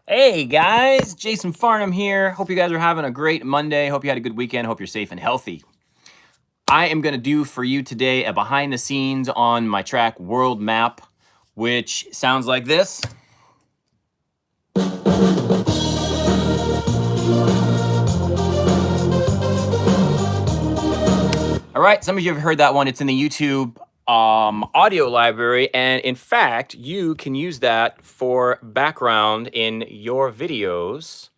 Hey guys, Jason Farnham here. Hope you guys are having a great Monday. Hope you had a good weekend. Hope you're safe and healthy. I am going to do for you today a behind the scenes on my track World Map, which sounds like this. All right, some of you have heard that one. It's in the YouTube audio library, and in fact, you can use that for background in your videos.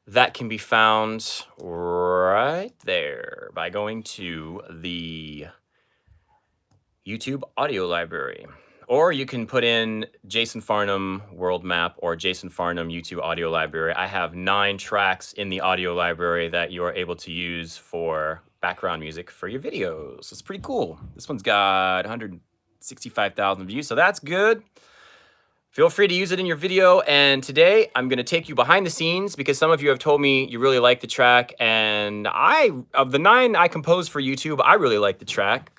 That can be found right there by going to the YouTube audio library. Or you can put in Jason Farnham World Map or Jason Farnham YouTube audio library. I have 9 tracks in the audio library that you are able to use for background music for your videos. It's pretty cool. This one's got 165,000 views, so that's good. Feel free to use it in your video, and today I'm going to take you behind the scenes because some of you have told me you really like the track, and of the 9 I composed for YouTube, I really like the track.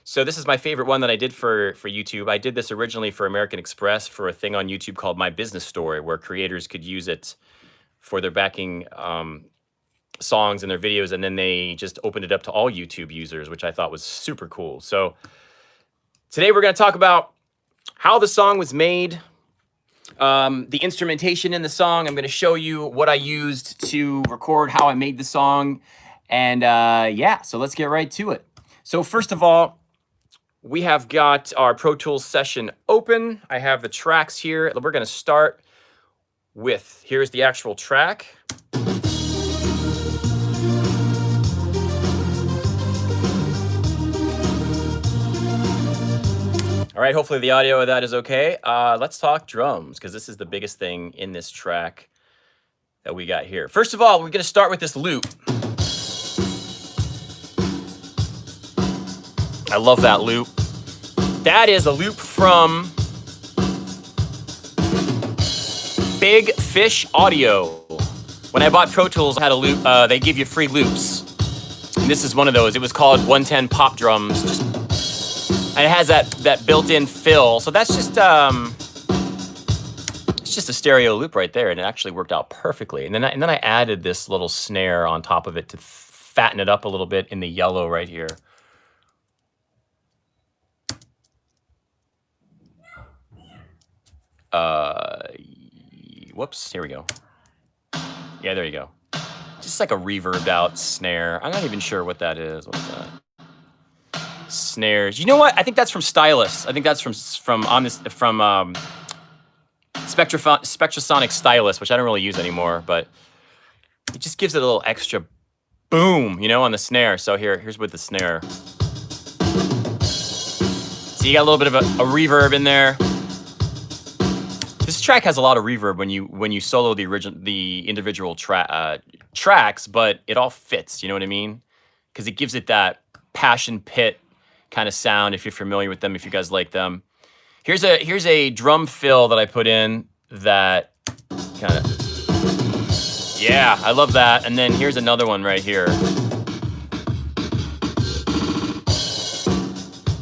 So this is my favorite one that I did for YouTube. I did this originally for American Express for a thing on YouTube called My Business Story, where creators could use it for their backing songs in their videos, and then they just opened it up to all YouTube users, which I thought was super cool. So today we're going to talk about how the song was made, the instrumentation in the song. I'm going to show you what I used to record how I made the song. And yeah, so let's get right to it. So first of all, we have got our Pro Tools session open. I have the tracks here. We're going to start with, here's the actual track. All right, hopefully the audio of that is okay. Let's talk drums, because this is the biggest thing in this track that we got here. First of all, we're going to start with this loop. I love that loop. That is a loop from Big Fish Audio. When I bought Pro Tools, I had a loop. They give you free loops. And this is one of those. It was called 110 Pop Drums. And it has that built-in fill. So that's just it's just a stereo loop right there, and it actually worked out perfectly. And then I added this little snare on top of it to fatten it up a little bit in the yellow right here. Whoops, here we go. Yeah, there you go. Just like a reverbed out snare. I'm not even sure what that is. What is that? Snares. You know what? I think that's from Stylus. I think that's from Spectrasonic Stylus, which I don't really use anymore, but it just gives it a little extra boom, you know, on the snare. So here's with the snare. So you got a little bit of a reverb in there. This track has a lot of reverb when you solo the individual tracks, but it all fits. You know what I mean? Because it gives it that passion pit kind of sound. If you're familiar with them, if you guys like them, here's a drum fill that I put in that kind of, yeah, I love that. And then here's another one right here.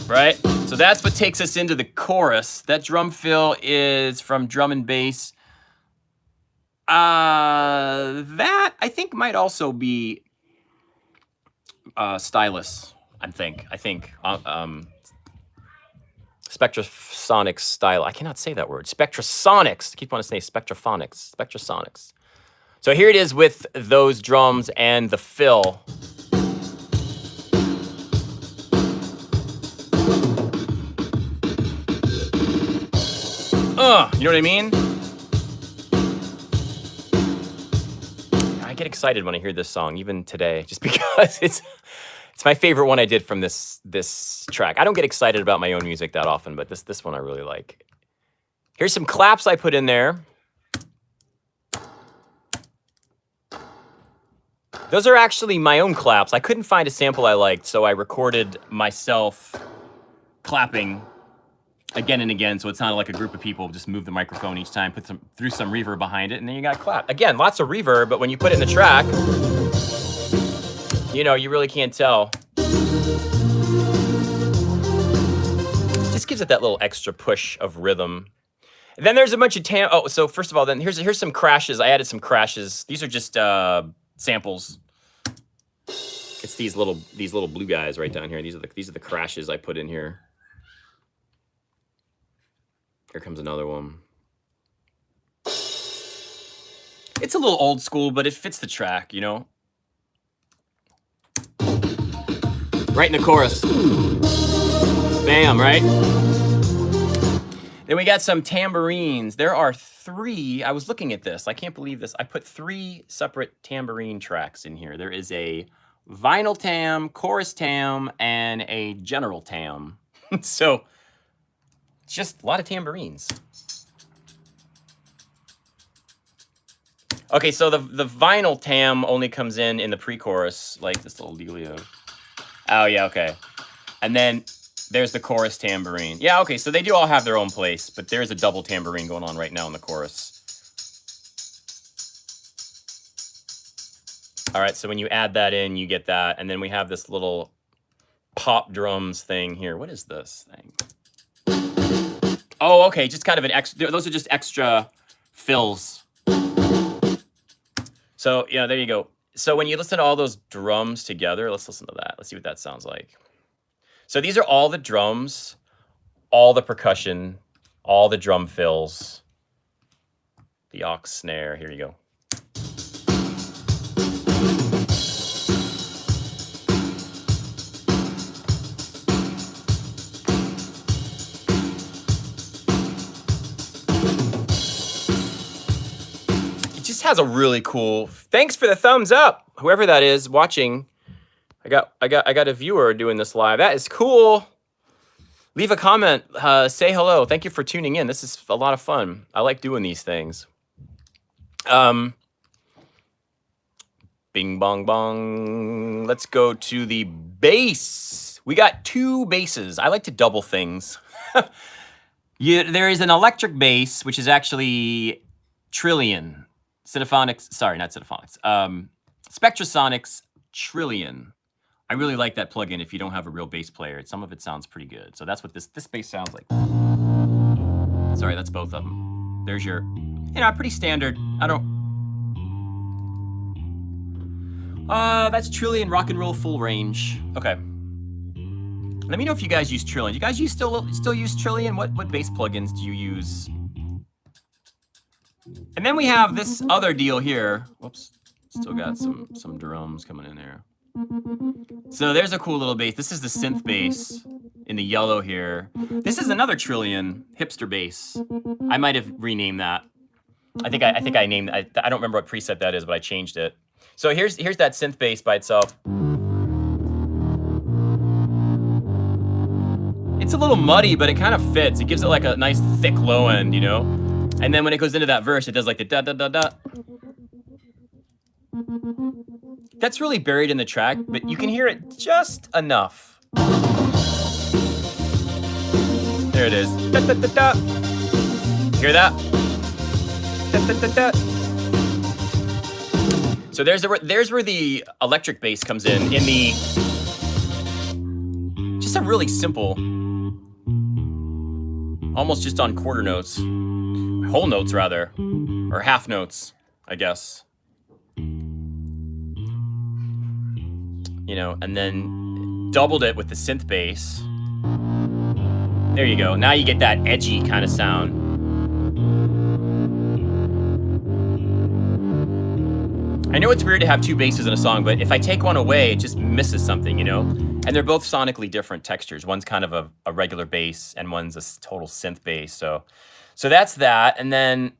Right? So that's what takes us into the chorus. That drum fill is from Drum and Bass. That I think might also be Stylus. I think Spectrasonic Style. I cannot say that word. Spectrasonics. I keep wanting to say Spectraphonics. Spectrasonics. So here it is with those drums and the fill. You know what I mean? I get excited when I hear this song, even today, just because it's my favorite one I did from this track. I don't get excited about my own music that often, but this one I really like. Here's some claps I put in there. Those are actually my own claps. I couldn't find a sample I liked, so I recorded myself clapping again and again, so it sounded like a group of people. Just move the microphone each time, threw some reverb behind it, and then you got clap. Again, lots of reverb, but when you put it in the track, you know, you really can't tell. Just gives it that little extra push of rhythm. Then there's a bunch of oh, so first of all, then here's some crashes. I added some crashes. These are just samples. It's these little blue guys right down here. These are the crashes I put in here. Here comes another one. It's a little old school, but it fits the track, you know? Right in the chorus. Bam, right? Then we got some tambourines. There are 3. I was looking at this. I can't believe this. I put 3 separate tambourine tracks in here. There is a vinyl tam, chorus tam, and a general tam. So it's just a lot of tambourines. Okay, so the vinyl tam only comes in the pre-chorus, like this little dealio. Oh yeah, okay. And then there's the chorus tambourine. Yeah, okay, so they do all have their own place, but there's a double tambourine going on right now in the chorus. All right, so when you add that in, you get that. And then we have this little pop drums thing here. What is this thing? Oh, okay, just kind of an extra, those are just extra fills. So, yeah, there you go. So when you listen to all those drums together, let's listen to that. Let's see what that sounds like. So these are all the drums, all the percussion, all the drum fills, the aux snare. Here you go. Has a really cool. Thanks for the thumbs up, whoever that is watching. I got a viewer doing this live. That is cool. Leave a comment. Say hello. Thank you for tuning in. This is a lot of fun. I like doing these things. Bing bong bong. Let's go to the bass. We got 2 basses. I like to double things. There is an electric bass, which is actually Trillion. Cinephonics, sorry, not Cinephonics. Spectrasonics Trillion. I really like that plugin if you don't have a real bass player. Some of it sounds pretty good. So that's what this bass sounds like. Sorry, that's both of them. There's your, pretty standard. That's Trillion rock and roll full range. Okay. Let me know if you guys use Trillion. You guys still use Trillion? What bass plugins do you use? And then we have this other deal here. Whoops, still got some drums coming in there. So there's a cool little bass. This is the synth bass in the yellow here. This is another Trillion hipster bass. I might have renamed that. I think I named it. I don't remember what preset that is, but I changed it. So here's that synth bass by itself. It's a little muddy, but it kind of fits. It gives it like a nice thick low end, you know? And then when it goes into that verse, it does like the da-da-da-da. That's really buried in the track, but you can hear it just enough. There it is. Da-da-da-da. Hear that? Da-da-da-da. So there's where the electric bass comes in the... Just a really simple... Almost just on quarter notes. Whole notes, rather. Or half notes, I guess. You know, and then doubled it with the synth bass. There you go. Now you get that edgy kind of sound. I know it's weird to have 2 basses in a song, but if I take one away, it just misses something, you know? And they're both sonically different textures. One's kind of a regular bass, and one's a total synth bass. So that's that. And then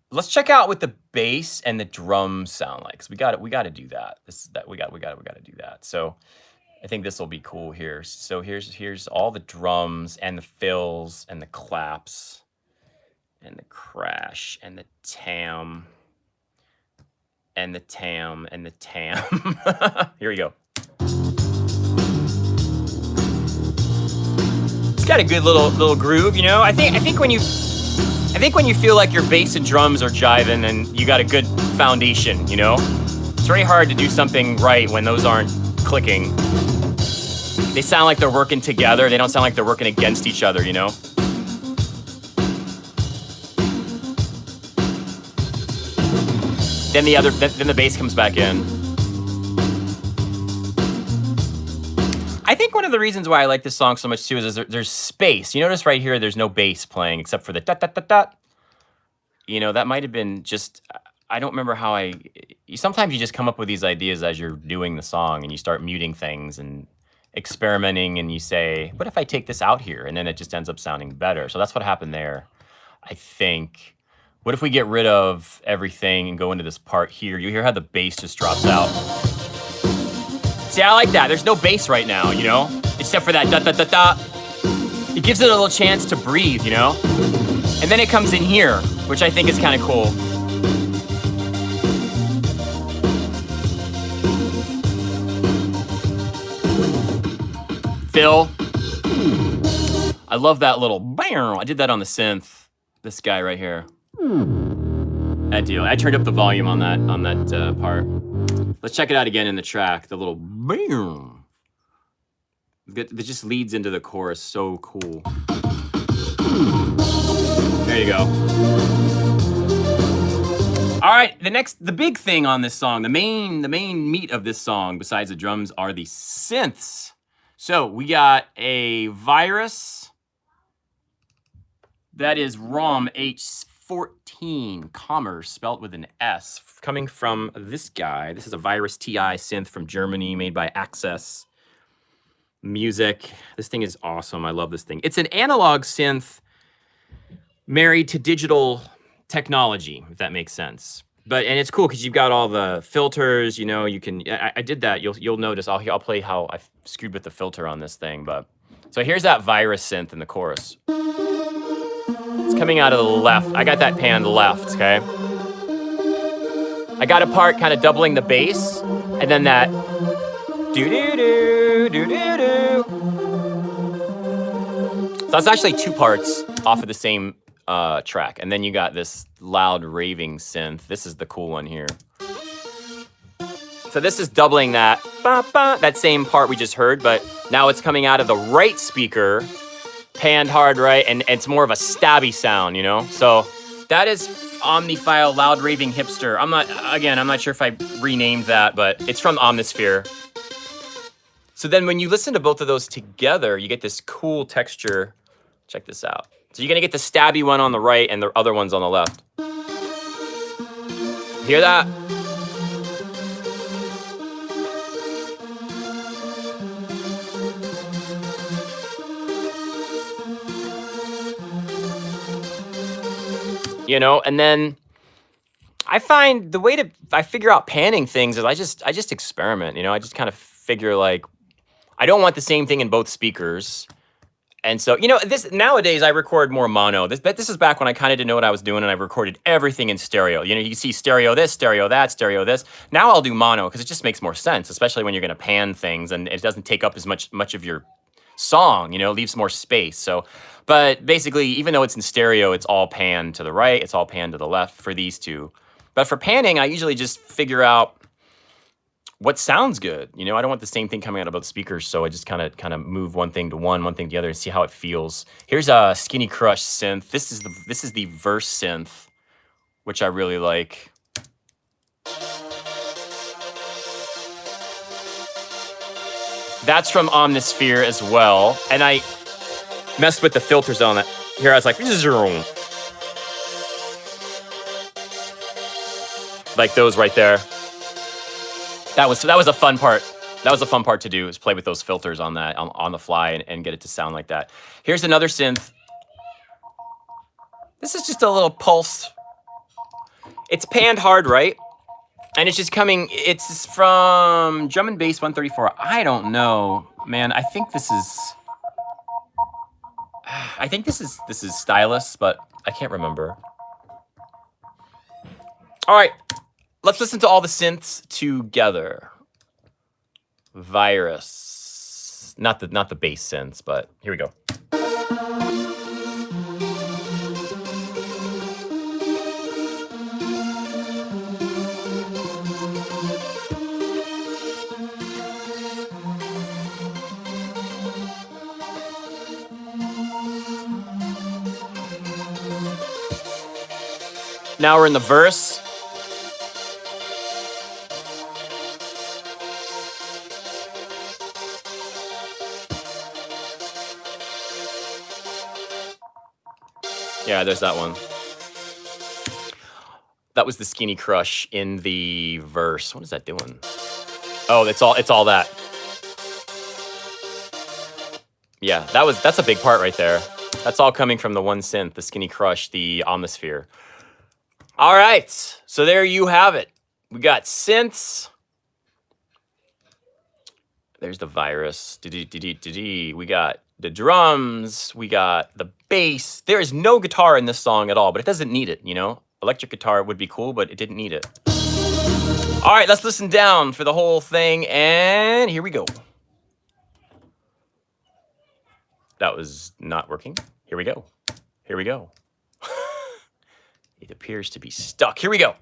let's check out what the bass and the drums sound like. Cause we got to do that. We got to do that. So I think this will be cool here. So here's all the drums and the fills and the claps and the crash and the tam and the tam and the tam. Here we go. It's got a good little groove, you know. I think when you feel like your bass and drums are jiving and you got a good foundation, you know? It's very hard to do something right when those aren't clicking. They sound like they're working together. They don't sound like they're working against each other, you know? then the bass comes back in. I think one of the reasons why I like this song so much too is there's space. You notice right here, there's no bass playing except for the dot dot dot dot. You know, that might have been just, I don't remember how sometimes you just come up with these ideas as you're doing the song and you start muting things and experimenting and you say, what if I take this out here? And then it just ends up sounding better. So that's what happened there, I think. What if we get rid of everything and go into this part here? You hear how the bass just drops out. See, I like that. There's no bass right now, you know? Except for that da-da-da-da. It gives it a little chance to breathe, you know? And then it comes in here, which I think is kind of cool. Fill. I love that little bam. I did that on the synth. This guy right here. That deal. I turned up the volume on that part. Let's check it out again in the track. The little bam. That just leads into the chorus. So cool. There you go. All right, the big thing on this song, the main meat of this song, besides the drums, are the synths. So we got a virus that is ROM H14 Commerce, spelled with an S, coming from this guy. This is a Virus TI synth from Germany, made by Access Music. This thing is awesome. I love this thing. It's an analog synth married to digital technology, if that makes sense. And it's cool because you've got all the filters. You know, you can. I did that. You'll notice. I'll play how I screwed with the filter on this thing. But so here's that virus synth in the chorus. It's coming out of the left. I got that panned left. Okay. I got a part kind of doubling the bass, and then that do do do do do do. So that's actually two parts off of the same track, and then you got this loud raving synth. This is the cool one here. So this is doubling that that same part we just heard, but now it's coming out of the right speaker, panned hard right, and it's more of a stabby sound, you know. So that is Omnifile Loud Raving Hipster. I'm not sure if I renamed that, but it's from Omnisphere. So then when you listen to both of those together, you get this cool texture. Check this out. So you're gonna get the stabby one on the right and the other one's on the left. Hear that? You know, and then I find the way I figure out panning things is I just experiment, you know. I just kind of figure, like, I don't want the same thing in both speakers. And so, you know, nowadays I record more mono. This is back when I kind of didn't know what I was doing, and I recorded everything in stereo. You know, you can see stereo this, stereo that, stereo this. Now I'll do mono because it just makes more sense, especially when you're going to pan things and it doesn't take up as much of your song, you know, leaves more space. So, but basically, even though it's in stereo, it's all panned to the right, it's all panned to the left for these two. But for panning, I usually just figure out what sounds good. You know, I don't want the same thing coming out of both speakers, so I just kind of move one thing to one thing to the other, and see how it feels. Here's a Skinny Crush synth. This is the verse synth, which I really like. That's from Omnisphere as well, and I messed with the filters on it. Here I was like, like those right there. That was a fun part. That was a fun part to do, is play with those filters on that on the fly and get it to sound like that. Here's another synth. This is just a little pulse. It's panned hard right, and it's just coming. It's from Drum and Bass 134. I don't know, man. I think this is Stylus, but I can't remember. All right. Let's listen to all the synths together. Virus. Not the bass synths, but here we go. Now we're in the verse. Yeah, there's that one. That was the Skinny Crush in the verse. What is that doing? Oh, it's all that. Yeah, that's a big part right there. That's all coming from the one synth, the Skinny Crush, the Omnisphere. All right, so there you have it. We got synths. There's the virus. We got the drums. We got the bass. There is no guitar in this song at all, but it doesn't need it, you know? Electric guitar would be cool, but it didn't need it. All right, let's listen down for the whole thing, and here we go. That was not working. Here we go. Here we go. It appears to be stuck. Here we go.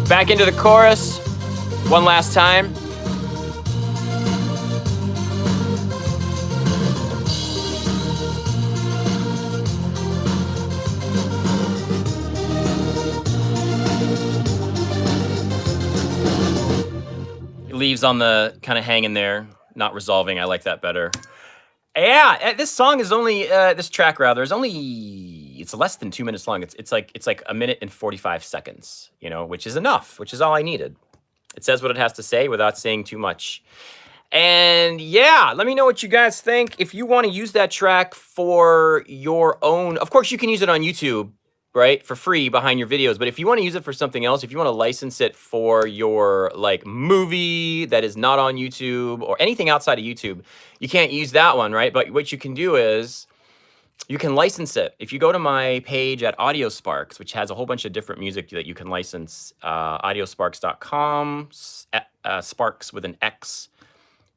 Back into the chorus, one last time. It leaves on the kind of hanging there, not resolving. I like that better. Yeah, this song is only, this track rather, is only, it's less than 2 minutes long. It's like 1 minute and 45 seconds, you know, which is enough, which is all I needed. It says what it has to say without saying too much. And yeah, let me know what you guys think. If you want to use that track for your own, of course you can use it on YouTube, right? For free behind your videos. But if you want to use it for something else, if you want to license it for your like movie that is not on YouTube or anything outside of YouTube, you can't use that one, right? But what you can do is you can license it. If you go to my page at Audio Sparks, which has a whole bunch of different music that you can license, audiosparks.com, Sparks with an X.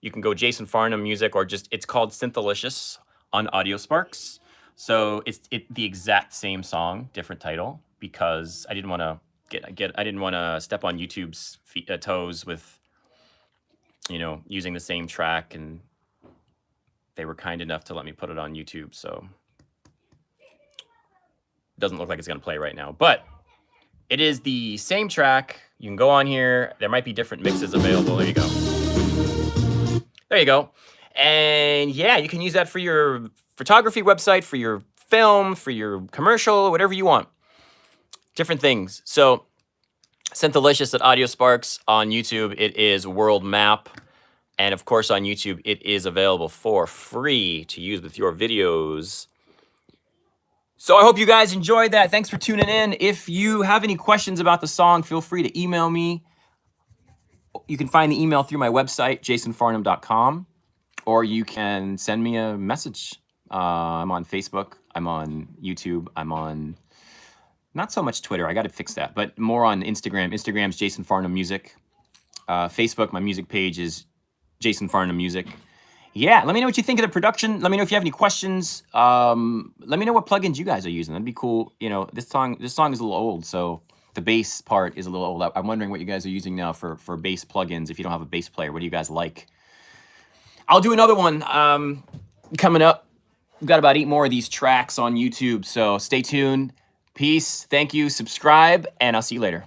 You can go Jason Farnham music, or just, it's called Synthalicious on Audio Sparks. So it's the exact same song, different title, because I didn't want to I didn't want to step on YouTube's toes with, you know, using the same track, and they were kind enough to let me put it on YouTube. So it doesn't look like it's going to play right now, but it is the same track. You can go on here. There might be different mixes available. There you go. There you go. And yeah, you can use that for your photography website, for your film, for your commercial, whatever you want. Different things. So Synthalicious at Audio Sparks on YouTube. It is World Map. And of course on YouTube, it is available for free to use with your videos. So I hope you guys enjoyed that. Thanks for tuning in. If you have any questions about the song, feel free to email me. You can find the email through my website, jasonfarnham.com, or you can send me a message. I'm on Facebook. I'm on YouTube. I'm on, not so much Twitter. I got to fix that, but more on Instagram. Instagram's Jason Farnham Music. Facebook, my music page is Jason Farnham Music. Yeah, let me know what you think of the production. Let me know if you have any questions. Let me know what plugins you guys are using. That'd be cool. You know, this song is a little old, so the bass part is a little old. I'm wondering what you guys are using now for bass plugins. If you don't have a bass player, what do you guys like? I'll do another one coming up. We've got about 8 more of these tracks on YouTube, so stay tuned. Peace. Thank you. Subscribe, and I'll see you later.